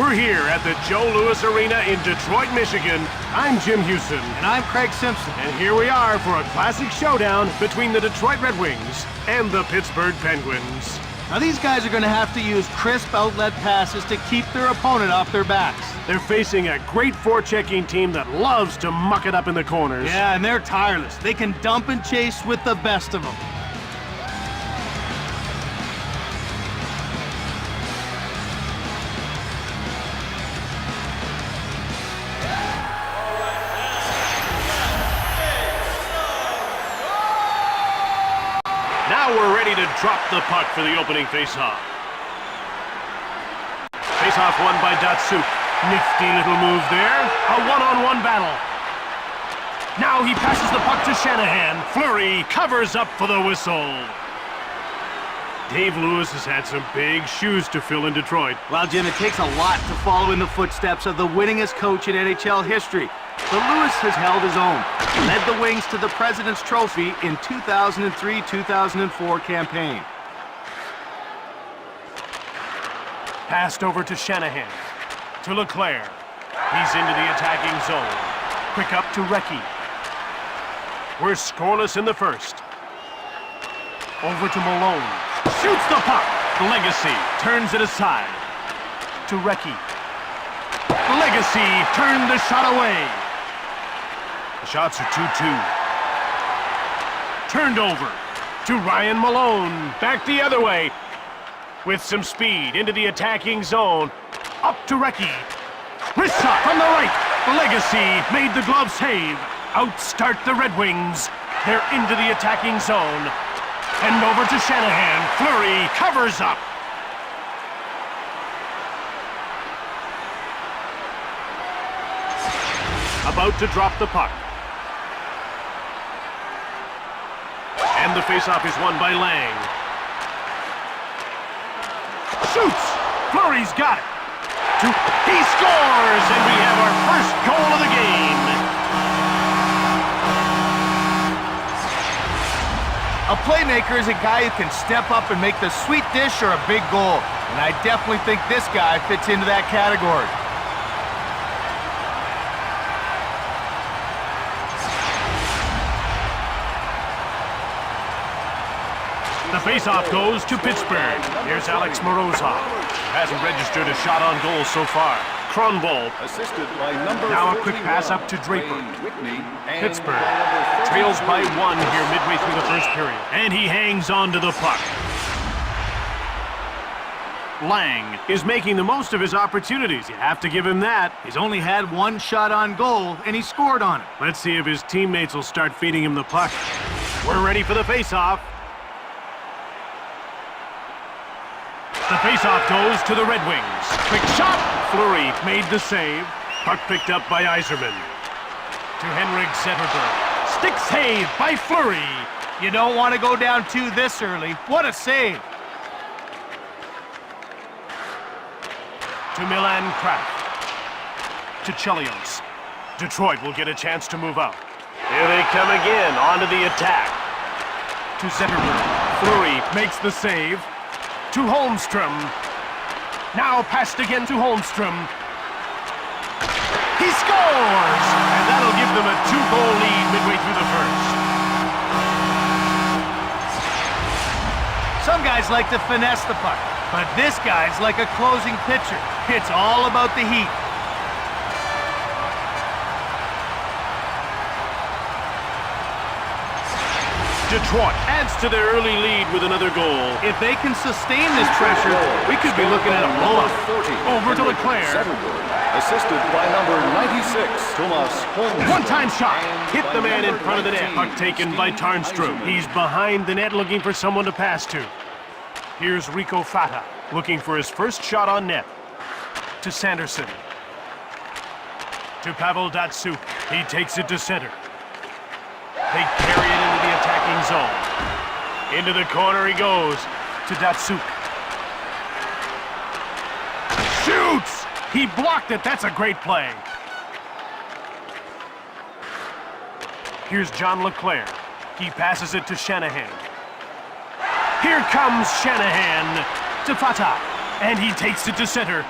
We're here at the Joe Louis Arena in Detroit, Michigan. I'm Jim Houston. And I'm Craig Simpson. And here we are for a classic showdown between the Detroit Red Wings and the Pittsburgh Penguins. Now these guys are going to have to use crisp outlet passes to keep their opponent off their backs. They're facing a great forechecking team that loves to muck it up in the corners. Yeah, and they're tireless. They can dump and chase with the best of them. Now we're ready to drop the puck for the opening faceoff. Faceoff won by Datsuk. Nifty little move there. A one-on-one battle. Now he passes the puck to Shanahan. Fleury covers up for the whistle. Dave Lewis has had some big shoes to fill in Detroit. Well, Jim, it takes a lot to follow in the footsteps of the winningest coach in NHL history. But Lewis has held his own. He led the Wings to the President's Trophy in 2003-2004 campaign. Passed over to Shanahan. To Leclerc. He's into the attacking zone. Quick up to Recchi. We're scoreless in the first. Over to Malone. Shoots the puck. Legacy turns it aside. To Recchi. Legacy turned the shot away. The shots are 2-2. Turned over to Ryan Malone. Back the other way. With some speed into the attacking zone. Up to Recchi. Wrist shot from the right. Legacy made the glove save. Outstart the Red Wings. They're into the attacking zone. And over to Shanahan. Fleury covers up. About to drop the puck. And the faceoff is won by Lang. Shoots! Fleury's got it. He scores! And we have our first goal of the game. A playmaker is a guy who can step up and make the sweet dish or a big goal. And I definitely think this guy fits into that category. The faceoff goes to Pittsburgh. Here's Alex Morozov. Hasn't registered a shot on goal so far. Kronwall. Assisted by number now a quick pass up to Draper. Pittsburgh trails by 1 here midway through the first period. And he hangs on to the puck. Lang is making the most of his opportunities. You have to give him that. He's only had one shot on goal, and he scored on it. Let's see if his teammates will start feeding him the puck. We're ready for the faceoff. The faceoff goes to the Red Wings. Quick shot. Fleury made the save. Puck picked up by Yzerman. To Henrik Zetterberg. Stick save by Fleury. You don't want to go down 2 this early. What a save. To Milan Kraft. To Chelios. Detroit will get a chance to move out. Here they come again, onto the attack. To Zetterberg. Fleury makes the save. To Holmstrom. Now passed again to Holmstrom. He scores! And that'll give them a 2-goal lead midway through the first. Some guys like to finesse the puck, but this guy's like a closing pitcher. It's all about the heat. Detroit adds to their early lead with another goal. If they can sustain this pressure, we could be looking at a blowout. Over to Leclerc. Assisted by number 96, Thomas Holmstrom. One-time shot. Hit the man in front of the net. Puck taken by Tarnstrom. He's behind the net looking for someone to pass to. Here's Rico Fata looking for his first shot on net. To Sanderson. To Pavel Datsuk. He takes it to center. They carry it into the attacking zone. Into the corner he goes. To Datsuk. Shoots! He blocked it. That's a great play. Here's John Leclerc. He passes it to Shanahan. Here comes Shanahan to Fata. And he takes it to center.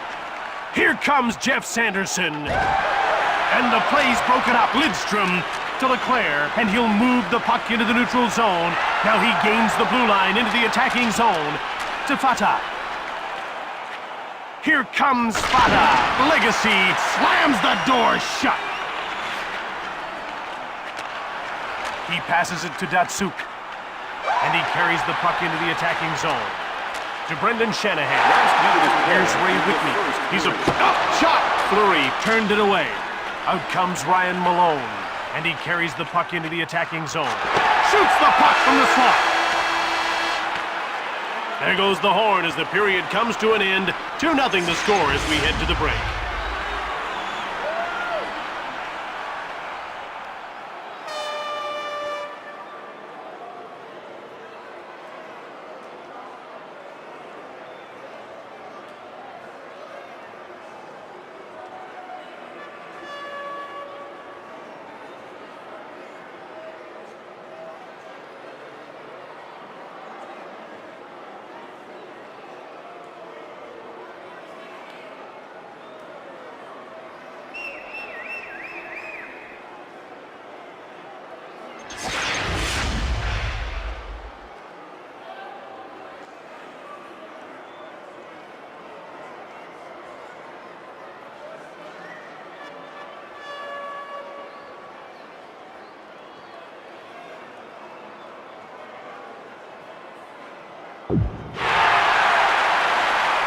Here comes Jeff Sanderson. And the play's broken up. Lidstrom to Leclerc, and he'll move the puck into the neutral zone. Now he gains the blue line into the attacking zone to Fata. Here comes Fata. Legacy slams the door shut. He passes it to Datsuk, and he carries the puck into the attacking zone to Brendan Shanahan. Here's Ray Whitney. He's a shot. Fleury turned it away. Out comes Ryan Malone, and he carries the puck into the attacking zone. Shoots the puck from the slot. There goes the horn as the period comes to an end. 2-0 the score as we head to the break.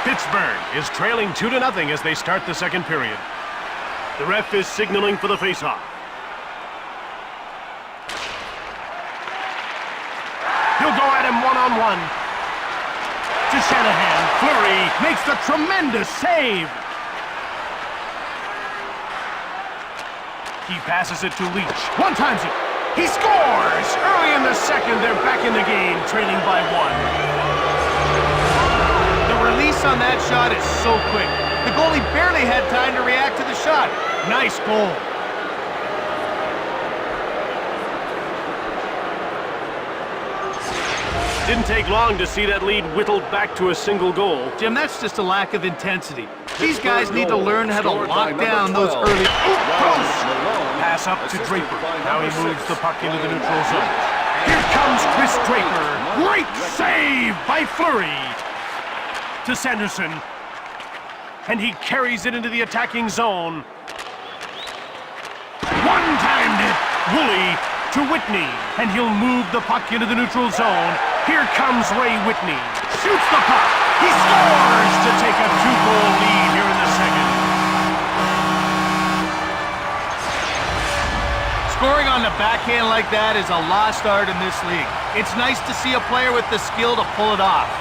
Pittsburgh is trailing 2-0 as they start the second period. The ref is signaling for the faceoff. He'll go at him one-on-one. To Shanahan. Fleury makes the tremendous save. He passes it to Leach. One-times it. He scores! Early in the second, they're back in the game, trailing by 1. Release on that shot is so quick. The goalie barely had time to react to the shot. Nice goal. Didn't take long to see that lead whittled back to a single goal. Jim, that's just a lack of intensity. These guys need to learn how to lock down those early... Close! Pass up to Draper. Now he moves the puck into the neutral zone. Here comes Chris Draper. Great save by Fleury. To Sanderson, and he carries it into the attacking zone. One-timed it. Woolley to Whitney, and he'll move the puck into the neutral zone. Here comes Ray Whitney. Shoots the puck. He scores to take a 2-goal lead here in the second. Scoring on the backhand like that is a lost art in this league. It's nice to see a player with the skill to pull it off.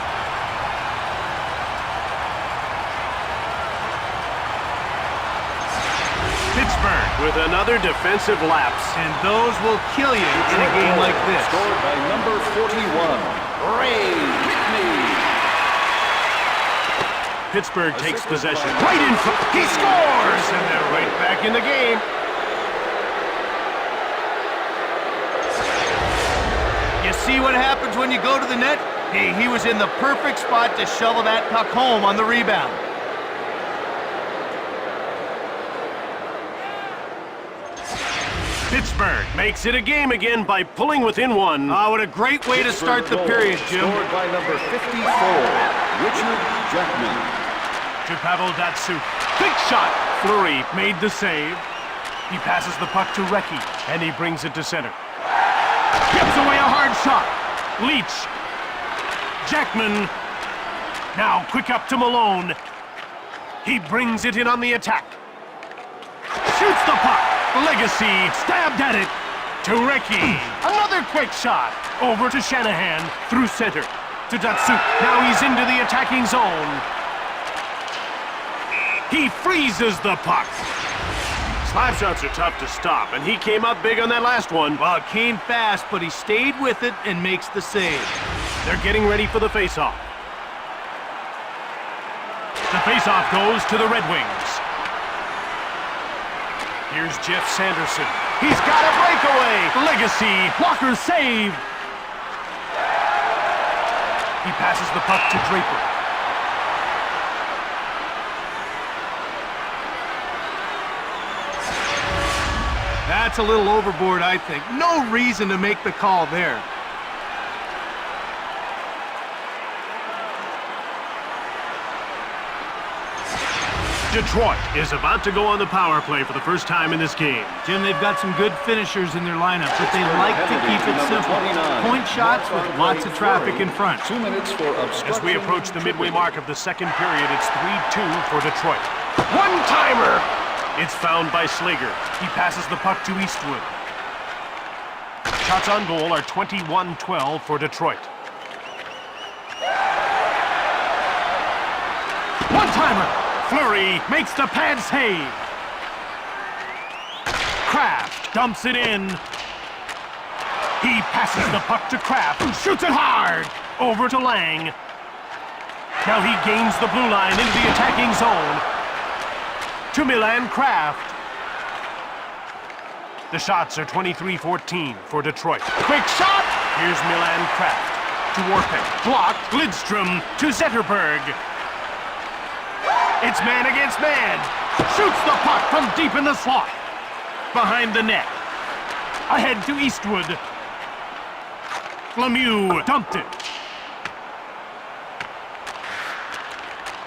Pittsburgh with another defensive lapse. And those will kill you in a game like this. Scored by number 41, Ray Whitney. Pittsburgh takes possession. Right in front. He scores! And they're right back in the game. You see what happens when you go to the net? Hey, he was in the perfect spot to shovel that puck home on the rebound. Pittsburgh makes it a game again by pulling within 1. Oh, what a great way to start the period, Jim. Scored by number 54, Richard Jackman. To Pavel Datsuk. Big shot. Fleury made the save. He passes the puck to Recchi, and he brings it to center. Gives away a hard shot. Leach. Jackman. Now quick up to Malone. He brings it in on the attack. Shoots the puck. Legacy stabbed at it to Recchi. Another quick shot. Over to Shanahan through center to Datsuk. Now he's into the attacking zone. He freezes the puck. Slap shots are tough to stop, and he came up big on that last one. Well, it came fast, but he stayed with it and makes the save. They're getting ready for the faceoff. The faceoff goes to the Red Wings. Here's Jeff Sanderson. He's got a breakaway. Legacy. Blocker save. He passes the puck to Draper. That's a little overboard, I think. No reason to make the call there. Detroit is about to go on the power play for the first time in this game. Jim, they've got some good finishers in their lineup, but they like to keep it simple. Point shots with lots of traffic in front. 2 minutes for obstruction. As we approach the midway mark of the second period, it's 3-2 for Detroit. One-timer! It's found by Slager. He passes the puck to Eastwood. Shots on goal are 21-12 for Detroit. One-timer! Fleury makes the pad save. Kraft dumps it in. He passes the puck to Kraft, who shoots it hard. Over to Lang. Now he gains the blue line into the attacking zone. To Milan Kraft. The shots are 23-14 for Detroit. Quick shot! Here's Milan Kraft. To Warpek. Blocked. Lidstrom to Zetterberg. It's man against man. Shoots the puck from deep in the slot. Behind the net. Ahead to Eastwood. Lemieux dumped it.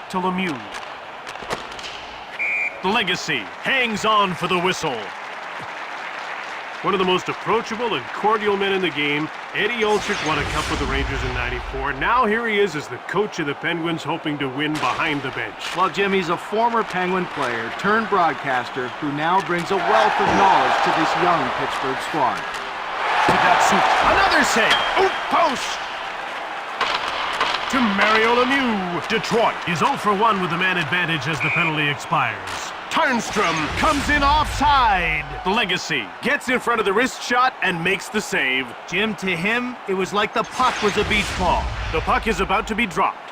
To Lemieux. The Legacy hangs on for the whistle. One of the most approachable and cordial men in the game, Eddie Olczyk won a cup with the Rangers in '94. Now here he is as the coach of the Penguins, hoping to win behind the bench. Well, Jim, he's a former Penguin player turned broadcaster who now brings a wealth of knowledge to this young Pittsburgh squad. To Datsuk. Another save. Oop, post. To Mario Lemieux. Detroit is 0 for 1 with the man advantage as the penalty expires. Tarnstrom comes in offside. The Legacy gets in front of the wrist shot and makes the save. Jim, to him, it was like the puck was a beach ball. The puck is about to be dropped.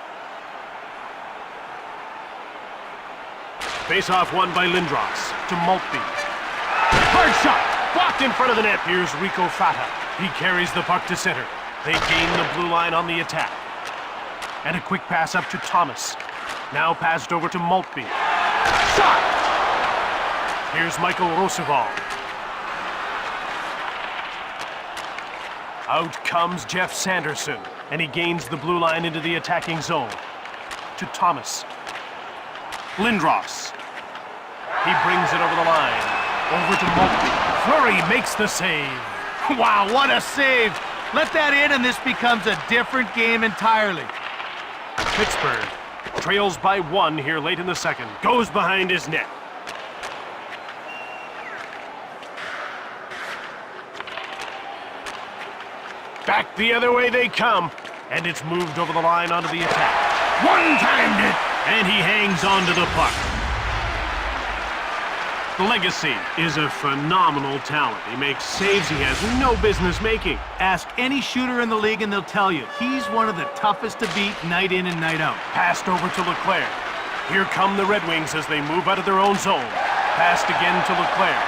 Face-off won by Lindros to Maltby. Hard shot, blocked in front of the net. Here's Rico Fata. He carries the puck to center. They gain the blue line on the attack. And a quick pass up to Thomas. Now passed over to Maltby. Shot! Here's Michael Roosevelt. Out comes Jeff Sanderson, and he gains the blue line into the attacking zone. To Thomas. Lindros. He brings it over the line. Over to Maltby. Fleury makes the save. Wow, what a save! Let that in and this becomes a different game entirely. Pittsburgh trails by 1 here late in the second. Goes behind his net. Back the other way they come. And it's moved over the line onto the attack. One-timed it! And he hangs on to the puck. The Legacy is a phenomenal talent. He makes saves he has no business making. Ask any shooter in the league and they'll tell you, he's one of the toughest to beat night in and night out. Passed over to Leclerc. Here come the Red Wings as they move out of their own zone. Passed again to Leclerc.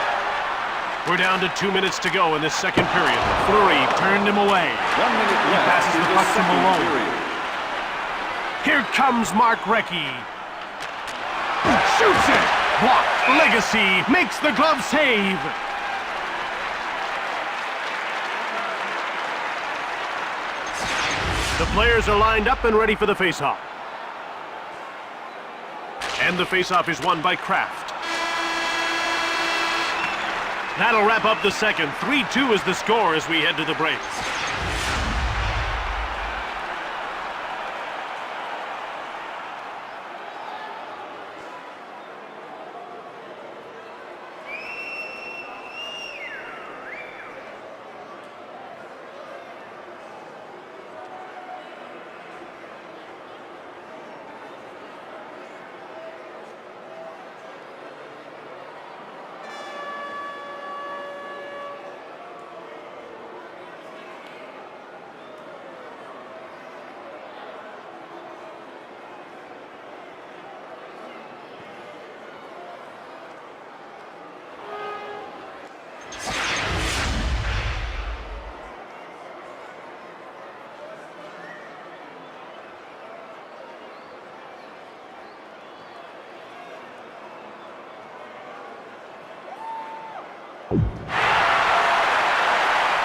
We're down to 2 minutes to go in this second period. Fleury turned him away. 1 minute He left passes in the the puck to second Malone. period. Here comes Mark Recchi. Shoots it! Blocked. Legacy makes the glove save. The players are lined up and ready for the faceoff. And the faceoff is won by Kraft. That'll wrap up the second. 3-2 is the score as we head to the break.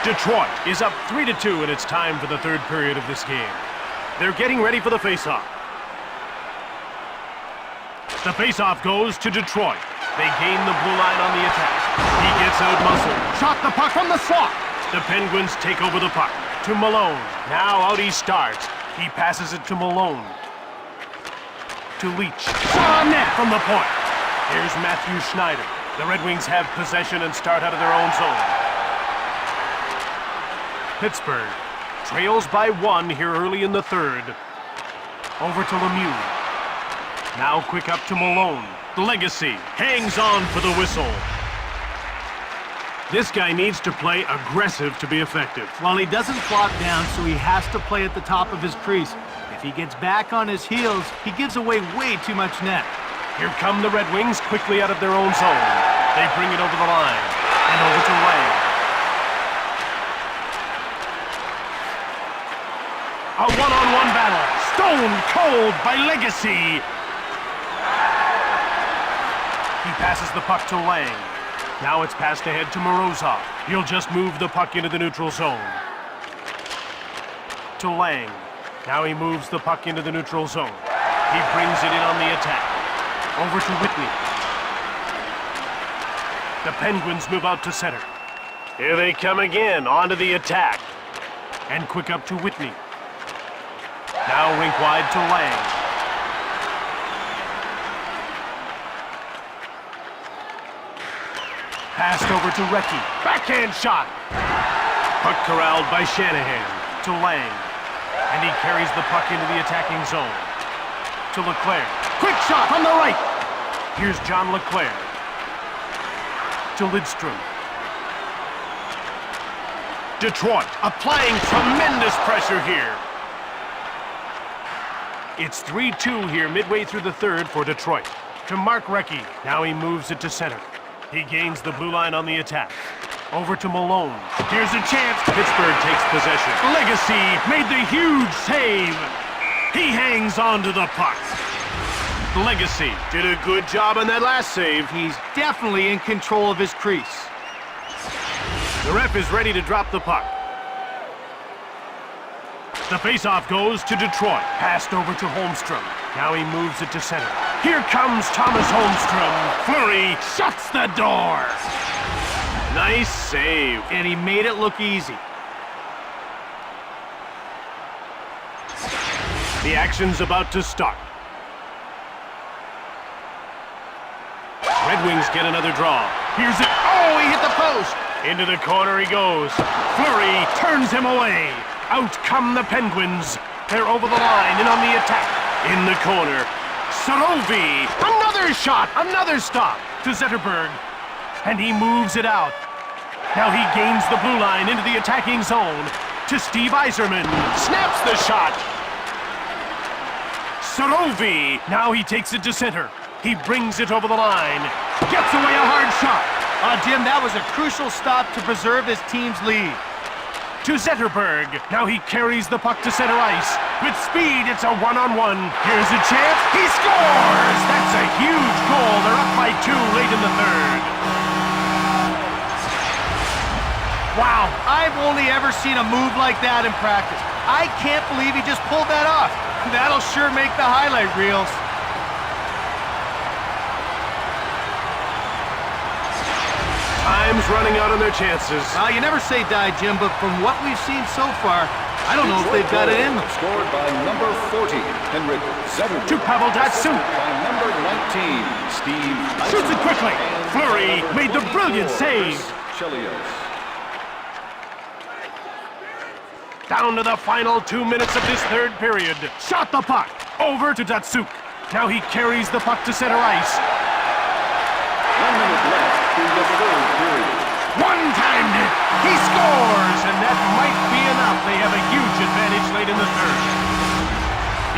Detroit is up 3-2, and it's time for the third period of this game. They're getting ready for the faceoff. The faceoff goes to Detroit. They gain the blue line on the attack. He gets out-muscled. Shot the puck from the slot. The Penguins take over the puck. To Malone. Now out he starts. He passes it to Malone. To Leach. Shot on net from the point. Here's Matthew Schneider. The Red Wings have possession and start out of their own zone. Pittsburgh trails by 1 here early in the third. Over to Lemieux. Now quick up to Malone. Legacy hangs on for the whistle. This guy needs to play aggressive to be effective. Well, he doesn't flop down, so he has to play at the top of his crease. If he gets back on his heels, he gives away way too much net. Here come the Red Wings quickly out of their own zone. They bring it over the line and over to Lang. A one-on-one battle. Stone cold by Legacy. He passes the puck to Lang. Now it's passed ahead to Morozov. He'll just move the puck into the neutral zone. To Lang. Now he moves the puck into the neutral zone. He brings it in on the attack. Over to Whitney. The Penguins move out to center. Here they come again, onto the attack. And quick up to Whitney. Now rink wide to Lang. Passed over to Recchi. Backhand shot. Puck corralled by Shanahan. To Lang. And he carries the puck into the attacking zone. To Leclerc. Quick shot from the right. Here's John Leclerc. To Lidstrom. Detroit applying tremendous pressure here. It's 3-2 here midway through the third for Detroit. To Mark Recchi. Now he moves it to center. He gains the blue line on the attack. Over to Malone. Here's a chance. Pittsburgh takes possession. Legacy made the huge save. He hangs on to the puck. Legacy did a good job on that last save. He's definitely in control of his crease. The ref is ready to drop the puck. The faceoff goes to Detroit. Passed over to Holmstrom. Now he moves it to center. Here comes Thomas Holmstrom. Fleury shuts the door. Nice save. And he made it look easy. The action's about to start. Red Wings get another draw. Here's it. Oh, he hit the post. Into the corner he goes. Fleury turns him away. Out come the Penguins. They're over the line and on the attack. In the corner. Sarovi. Another shot. Another stop to Zetterberg. And he moves it out. Now he gains the blue line into the attacking zone. To Steve Yzerman. Snaps the shot. Sarovi. Now he takes it to center. He brings it over the line. Gets away a hard shot. Jim, that was a crucial stop to preserve his team's lead. To Zetterberg. Now he carries the puck to center ice. With speed, it's a one-on-one. Here's a chance. He scores! That's a huge goal. They're up by 2 late in the third. Wow, I've only ever seen a move like that in practice. I can't believe he just pulled that off. That'll sure make the highlight reels. Time's running out on their chances. Well, you never say die, Jim, but from what we've seen so far, I don't know if they've got it in them. Scored by number 40, Henrik Zetterberg. To Pavel Datsyuk. By number 19, Steve. Shoots it quickly. Fleury made the brilliant save. Chelios. Down to the final 2 minutes of this third period. Shot the puck. Over to Datsyuk. Now he carries the puck to center ice. 1 minute left in the third period. One-timed it. He scores, and that might be enough. They have a huge advantage late in the third.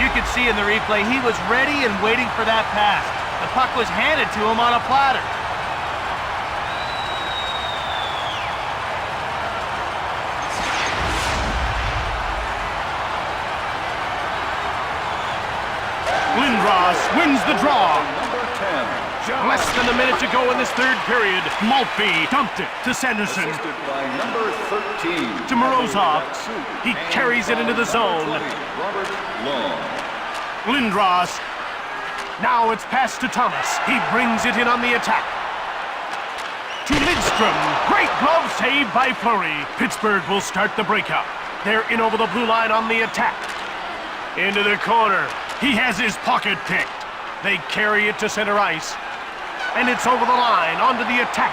You could see in the replay he was ready and waiting for that pass. The puck was handed to him on a platter. Lindros wins the draw. Number 10, Less than a minute to go in this third period. Maltby dumped it to Sanderson. Assisted by number 13. To Morozov. He carries it into the zone. Robert Long. Lindros. Now it's passed to Thomas. He brings it in on the attack. To Lidstrom. Great glove save by Fleury. Pittsburgh will start the breakout. They're in over the blue line on the attack. Into the corner. He has his pocket picked. They carry it to center ice. And it's over the line, onto the attack.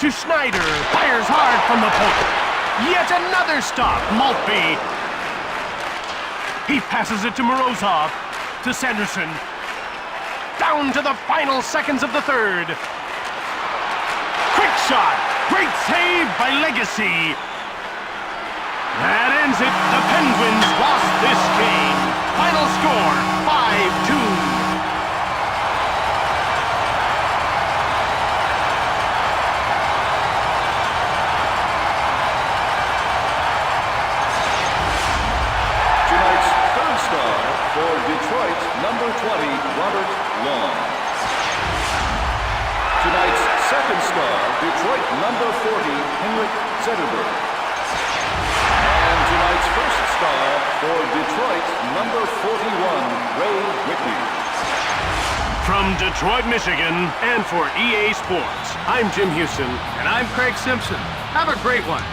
To Schneider. Fires hard from the point. Yet another stop. Maltby. He passes it to Morozov. To Sanderson. Down to the final seconds of the third. Quick shot. Great save by Legacy. That ends it. The Penguins lost this game. Final score, 5-2. Tonight's third star for Detroit, number 20, Robert Long. Tonight's second star, Detroit, number 40, Henrik Zetterberg. And tonight's first star for Detroit, number 41, Ray Whitney. From Detroit, Michigan, and for EA Sports, I'm Jim Houston. And I'm Craig Simpson. Have a great one.